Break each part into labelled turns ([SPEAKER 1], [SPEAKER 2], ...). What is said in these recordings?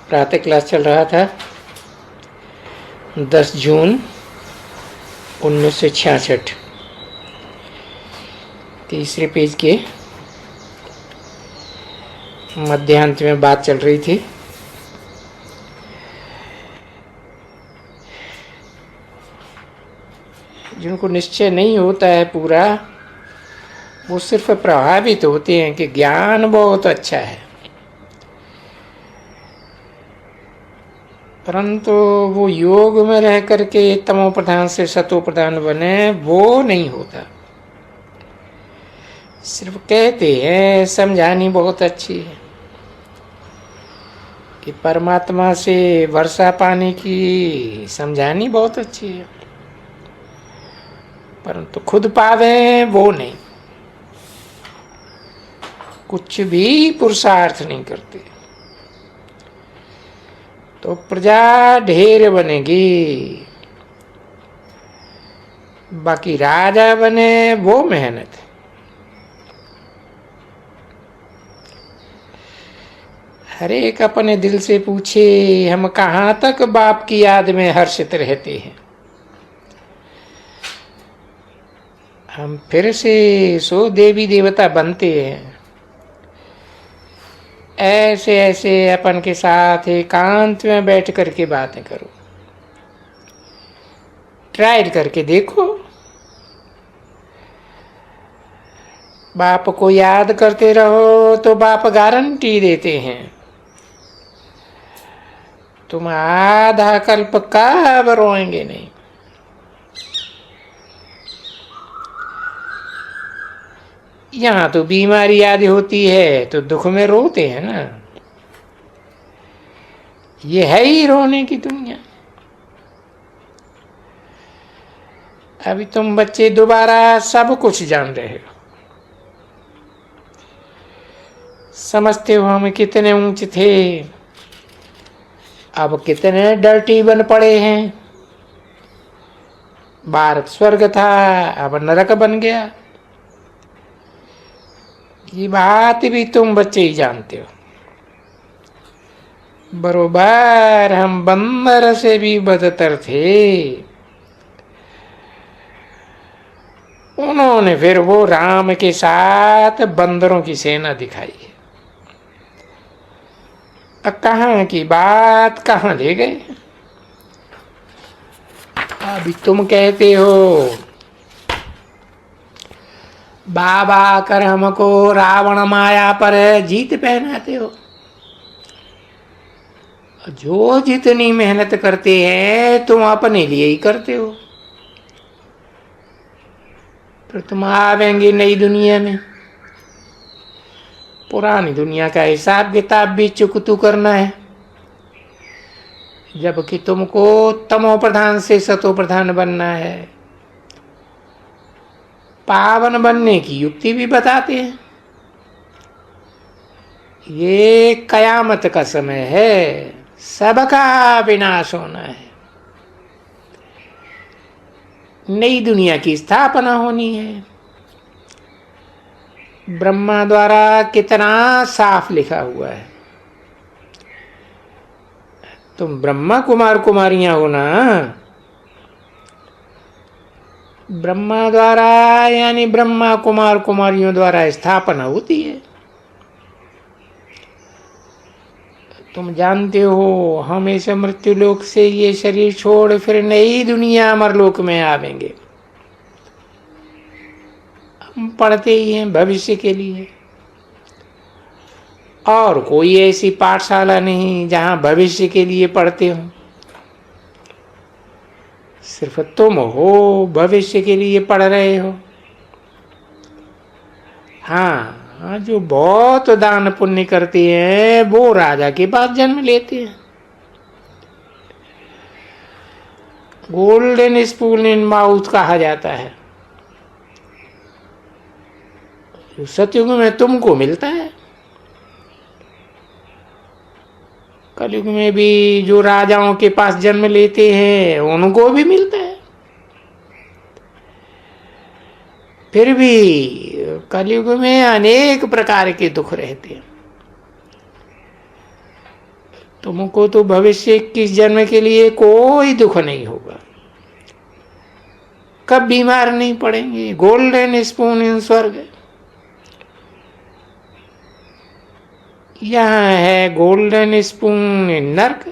[SPEAKER 1] प्रातः क्लास चल रहा था 10 जून 1966। तीसरे पेज के मध्यांत में बात चल रही थी। जिनको निश्चय नहीं होता है पूरा, वो सिर्फ प्रभावित होते हैं कि ज्ञान बहुत अच्छा है, परंतु वो योग में रह करके तमो प्रधान से सतो प्रधान बने, वो नहीं होता। सिर्फ कहते हैं, समझानी बहुत अच्छी है कि परमात्मा से वर्षा पाने की समझानी बहुत अच्छी है, परंतु खुद पावे वो नहीं। कुछ भी पुरुषार्थ नहीं करते तो प्रजा ढेर बनेगी, बाकी राजा बने वो मेहनत है। हर एक अपने दिल से पूछे, हम कहाँ तक बाप की याद में हर्षित रहते हैं। हम फिर से सो देवी देवता बनते हैं। ऐसे ऐसे अपन के साथ एकांत में बैठ करके बातें करो, ट्राई करके देखो। बाप को याद करते रहो तो बाप गारंटी देते हैं, तुम आधा कल्प कब रोएंगे नहीं। यहाँ तो बीमारी याद होती है तो दुख में रोते हैं ना। ये है ही रोने की दुनिया। अभी तुम बच्चे दोबारा सब कुछ जान रहे हो, समझते हो हम कितने ऊंचे थे, अब कितने डर्टी बन पड़े हैं। भारत स्वर्ग था, अब नरक बन गया। ये बात भी तुम बच्चे ही जानते हो। बरोबर हम बंदर से भी बदतर थे। उन्होंने फिर वो राम के साथ बंदरों की सेना दिखाई है। अब कहाँ की बात कहाँ ले गए। अभी तुम कहते हो बाबा आकर हमको रावण माया पर जीत पहनाते हो। जो जितनी मेहनत करते हैं तुम अपने लिए ही करते हो। फिर तुम आवेंगे नई दुनिया में, पुरानी दुनिया का हिसाब किताब भी चुकतू करना है। जबकि तुमको तमो प्रधान से सतो प्रधान बनना है। पावन बनने की युक्ति भी बताते हैं। ये कयामत का समय है, सबका विनाश होना है, नई दुनिया की स्थापना होनी है। ब्रह्मा द्वारा कितना साफ लिखा हुआ है। तुम ब्रह्मा कुमार कुमारियां हो ना। ब्रह्मा द्वारा यानी ब्रह्मा कुमार कुमारियों द्वारा स्थापना होती है। तुम जानते हो हम इस मृत्यु लोक से ये शरीर छोड़ फिर नई दुनिया अमरलोक में आवेंगे। हम पढ़ते ही हैं भविष्य के लिए, और कोई ऐसी पाठशाला नहीं जहां भविष्य के लिए पढ़ते हो। सिर्फ तुम हो भविष्य के लिए पढ़ रहे हो। हाँ, जो बहुत दान पुण्य करते हैं वो राजा के पास जन्म लेते हैं। गोल्डन स्पून इन माउथ कहा जाता है। सतयुग में तुमको मिलता है, कलयुग में भी जो राजाओं के पास जन्म लेते हैं उनको भी मिलता है। फिर भी कलयुग में अनेक प्रकार के दुख रहते हैं। तुमको तो भविष्य 21 जन्म के लिए कोई दुख नहीं होगा, कब बीमार नहीं पड़ेंगे। गोल्डन स्पून इन स्वर्ग, यहाँ है गोल्डन स्पून इन नर्क।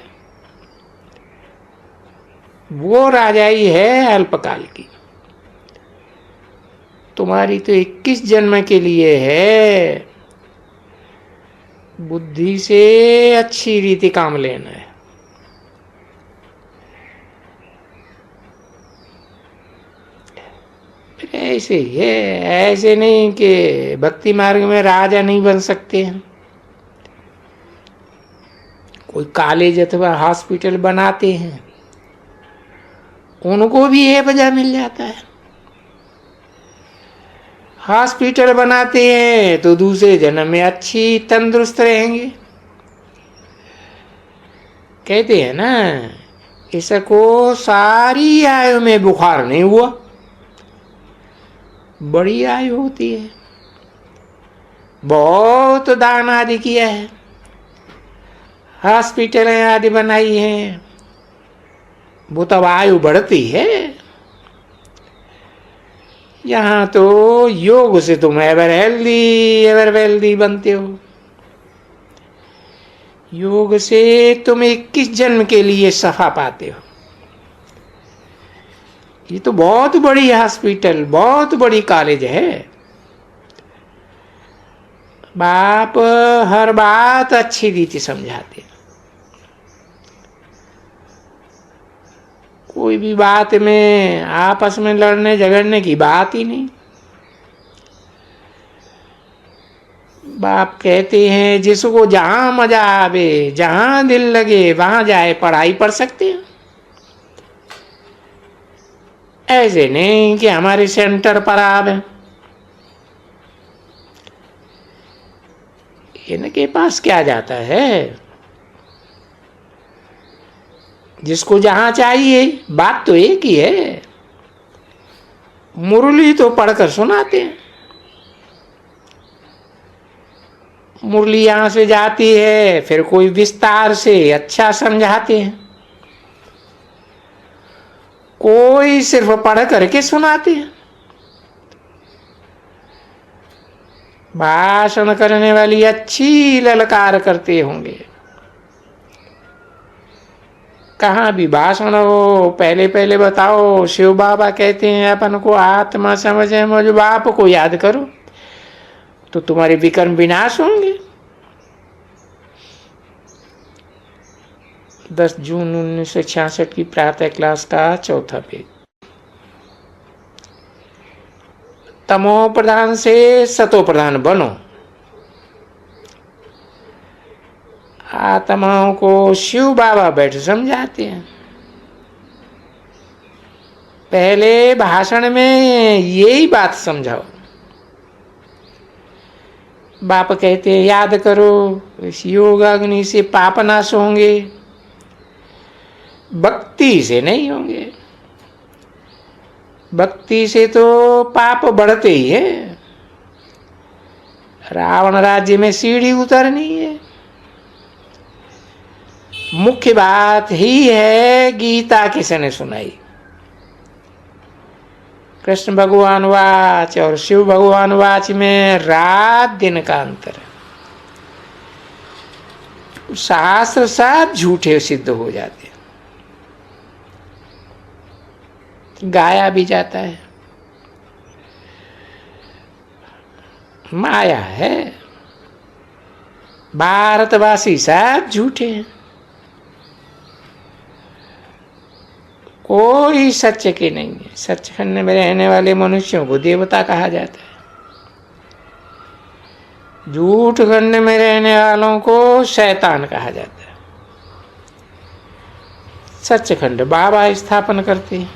[SPEAKER 1] वो राजाई है अल्पकाल की, तुम्हारी तो 21 जन्म के लिए है। बुद्धि से अच्छी रीति काम लेना है। ऐसे ही है, ऐसे नहीं कि भक्ति मार्ग में राजा नहीं बन सकते हैं। कोई कॉलेज अथवा हॉस्पिटल बनाते हैं, उनको भी ये वजह मिल जाता है। हॉस्पिटल बनाते हैं तो दूसरे जन्म में अच्छी तंदुरुस्त रहेंगे। कहते हैं ना, इसको सारी आयु में बुखार नहीं हुआ, बड़ी आयु होती है, बहुत दान आदि किया है, हॉस्पिटल आदि बनाई हैं, वो तब आयु बढ़ती है। यहाँ तो योग से तुम एवर वेल्दी बनते हो। योग से तुम 21 जन्म के लिए सफा पाते हो। ये तो बहुत बड़ी हॉस्पिटल, बहुत बड़ी कॉलेज है। बाप हर बात अच्छी रीति समझाते, कोई भी बात में आपस में लड़ने झगड़ने की बात ही नहीं। बाप कहते हैं जिसको जहां मजा आवे, जहां दिल लगे वहां जाए पढ़ाई पढ़ सकते हैं। ऐसे नहीं कि हमारे सेंटर पर आवे, इनके पास क्या जाता है। जिसको जहां चाहिए, बात तो एक ही है। मुरली तो पढ़कर सुनाते हैं, मुरली यहां से जाती है, फिर कोई विस्तार से अच्छा समझाते हैं, कोई सिर्फ पढ़ करके सुनाते हैं। भाषण करने वाली अच्छी ललकार करते होंगे। कहाँ भी भाषण हो, पहले पहले बताओ। शिव बाबा कहते हैं अपन को आत्मा समझे, मुझ बाप को याद करो तो तुम्हारे विकर्म विनाश होंगे। 10 जून 1966 की प्रातः क्लास का चौथा पेज। तमो प्रधान से सतो प्रधान बनो। आत्माओं को शिव बाबा बैठ समझाते हैं। पहले भाषण में यही बात समझाओ। बाप कहते हैं याद करो, इस योग अग्नि से पाप नाश होंगे, भक्ति से नहीं होंगे। भक्ति से तो पाप बढ़ते ही है। रावण राज्य में सीढ़ी उतरनी है। मुख्य बात ही है गीता किसने सुनाई। कृष्ण भगवान वाच और शिव भगवान वाच में रात दिन का अंतर है। शास्त्र सब झूठे सिद्ध हो जाते हैं, गाया भी जाता है। माया है, भारतवासी सब झूठे हैं, कोई सत्य के नहीं है। सचखंड में रहने वाले मनुष्यों को देवता कहा जाता है, झूठ खंड में रहने वालों को शैतान कहा जाता है। सचखंड बाबा स्थापन करते हैं,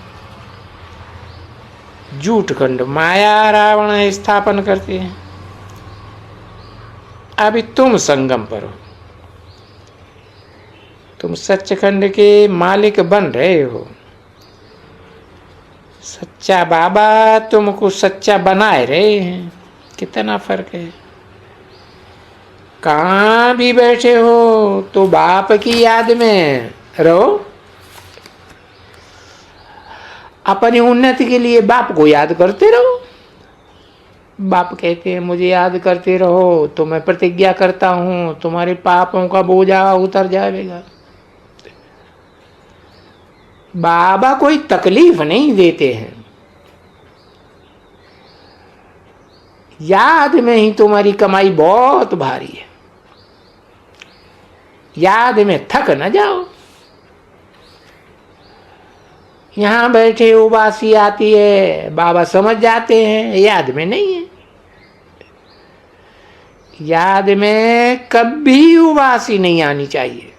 [SPEAKER 1] झूठ खंड माया रावण स्थापन करते हैं। अभी तुम संगम पर हो, तुम सचखंड के मालिक बन रहे हो। सच्चा बाबा तुमको सच्चा बनाए रहे हैं। कितना फर्क है। कहाँ भी बैठे हो तो बाप की याद में रहो। अपनी उन्नति के लिए बाप को याद करते रहो। बाप कहते हैं मुझे याद करते रहो तो मैं प्रतिज्ञा करता हूं तुम्हारे पापों का बोझा उतर जाएगा। बाबा कोई तकलीफ नहीं देते हैं, याद में ही तुम्हारी कमाई बहुत भारी है, याद में थक न जाओ। यहां बैठे उबासी आती है, बाबा समझ जाते हैं याद में नहीं है। याद में कभी उबासी नहीं आनी चाहिए।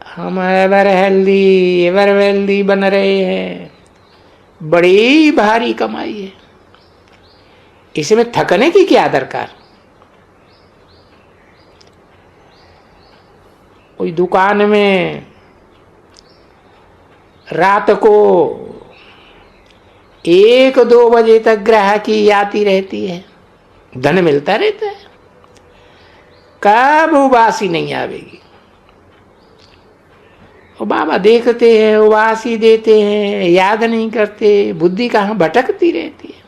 [SPEAKER 1] हम एवर हेल्दी एवर वेल्दी बन रहे हैं, बड़ी भारी कमाई है, इसमें थकने की क्या दरकार। कोई दुकान में रात को 1-2 बजे तक ग्राहकी आती रहती है, धन मिलता रहता है, कब उबासी नहीं आवेगी। और बाबा देखते हैं, उबासी देते हैं, याद नहीं करते, बुद्धि कहाँ भटकती रहती है।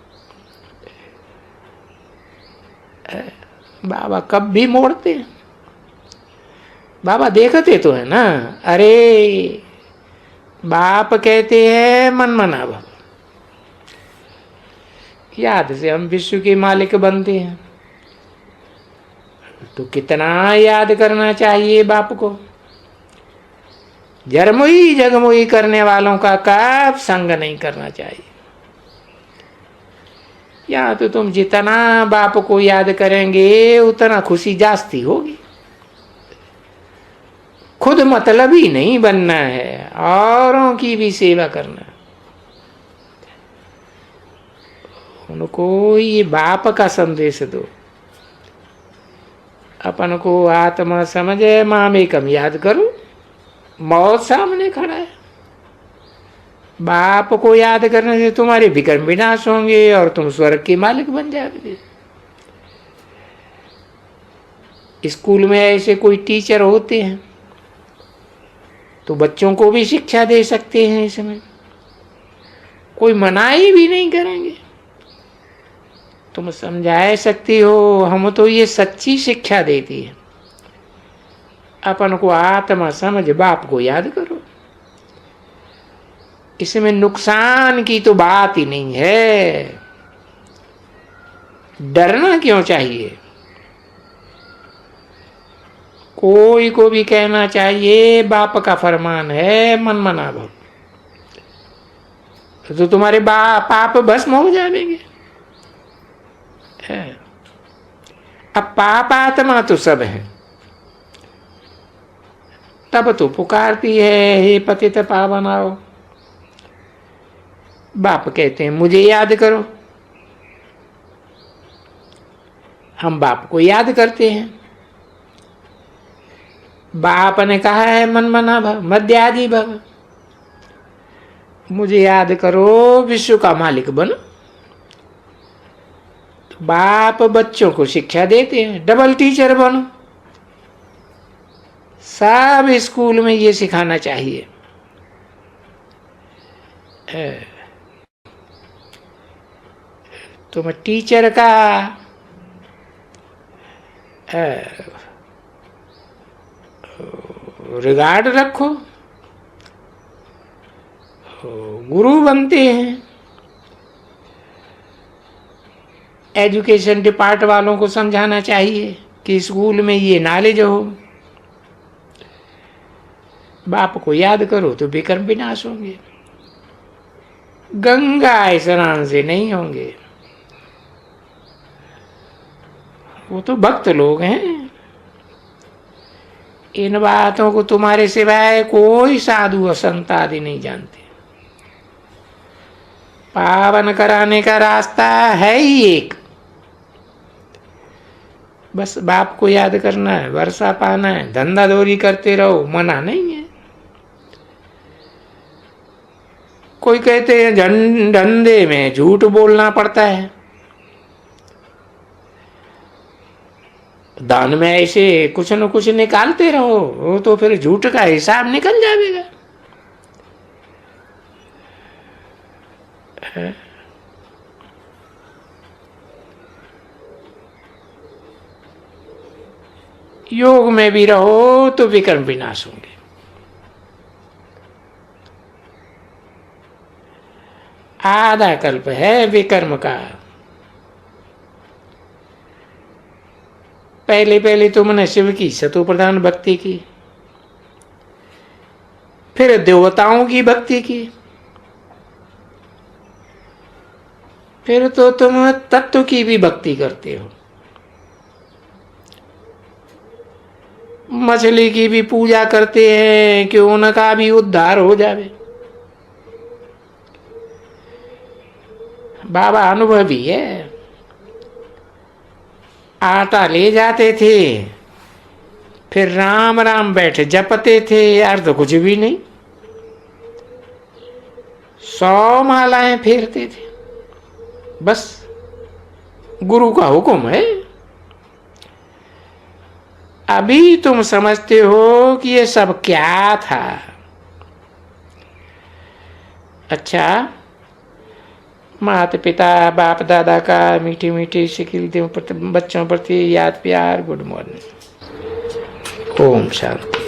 [SPEAKER 1] बाबा कब भी मोड़ते हैं, बाबा देखते तो है ना। अरे बाप कहते हैं मन मना भव, याद से हम विश्व के मालिक बनते हैं, तो कितना याद करना चाहिए बाप को। जरमुई जगमुई करने वालों का कब संग नहीं करना चाहिए। या तो तुम जितना बाप को याद करेंगे उतना खुशी जास्ती होगी। खुद मतलब ही नहीं बनना है, औरों की भी सेवा करना। उनको ये बाप का संदेश दो। अपन को आत्मा समझे, मामेकम याद करो, मौत सामने खड़ा है। बाप को याद करने से तुम्हारे विकर्म विनाश होंगे और तुम स्वर्ग के मालिक बन जाओगे। स्कूल में ऐसे कोई टीचर होते हैं तो बच्चों को भी शिक्षा दे सकते हैं, इसमें कोई मनाही भी नहीं करेंगे। तुम समझा सकती हो, हम तो ये सच्ची शिक्षा देती है। अपन को आत्मा समझ, बाप को याद करो, इसमें नुकसान की तो बात ही नहीं है। डरना क्यों चाहिए। कोई को भी कहना चाहिए बाप का फरमान है मन मना भव, तो तुम्हारे पाप भस्म हो जाएंगे। अब पाप आत्मा तो सब है, तब तो पुकारती है हे पतित पावन आओ। बाप कहते हैं मुझे याद करो, हम बाप को याद करते हैं। बाप ने कहा है मन मना भव मध्यादि भव, मुझे याद करो, विश्व का मालिक बनो। तो बाप बच्चों को शिक्षा देते हैं डबल टीचर बनो। सब स्कूल में ये सिखाना चाहिए। तुम टीचर का रिगार्ड रखो, गुरु बनते हैं। एजुकेशन डिपार्ट वालों को समझाना चाहिए कि स्कूल में ये नॉलेज हो। बाप को याद करो तो विकर्म विनाश होंगे, गंगा स्नान से नहीं होंगे। वो तो भक्त लोग हैं, इन बातों को तुम्हारे सिवाय कोई साधु संत आदि नहीं जानते। पावन कराने का रास्ता है ही एक, बस बाप को याद करना है, वर्षा पाना है, धंधा दौरी करते रहो, मना नहीं है। कोई कहते हैं धंधे में झूठ बोलना पड़ता है। दान में ऐसे कुछ न कुछ निकालते रहो, वो तो फिर झूठ का हिसाब निकल जाएगा। योग में भी रहो तो विकर्म विनाश होंगे। आधा कल्प है विकर्म का। पहले पहले तुमने शिव की सतो प्रधान भक्ति की, फिर देवताओं की भक्ति की, फिर तो तुम तत्व की भी भक्ति करते हो, मछली की भी पूजा करते हैं कि उनका भी उद्धार हो जावे। बाबा अनुभवी है। आटा ले जाते थे, फिर राम राम बैठे जपते थे, यार तो कुछ भी नहीं, 100 मालाएं फेरते थे, बस गुरु का हुक्म है। अभी तुम समझते हो कि ये सब क्या था। अच्छा, माता पिता बाप दादा का मीठी मीठी शिकिल बच्चों प्रति याद प्यार। Good morning. ओम शांति।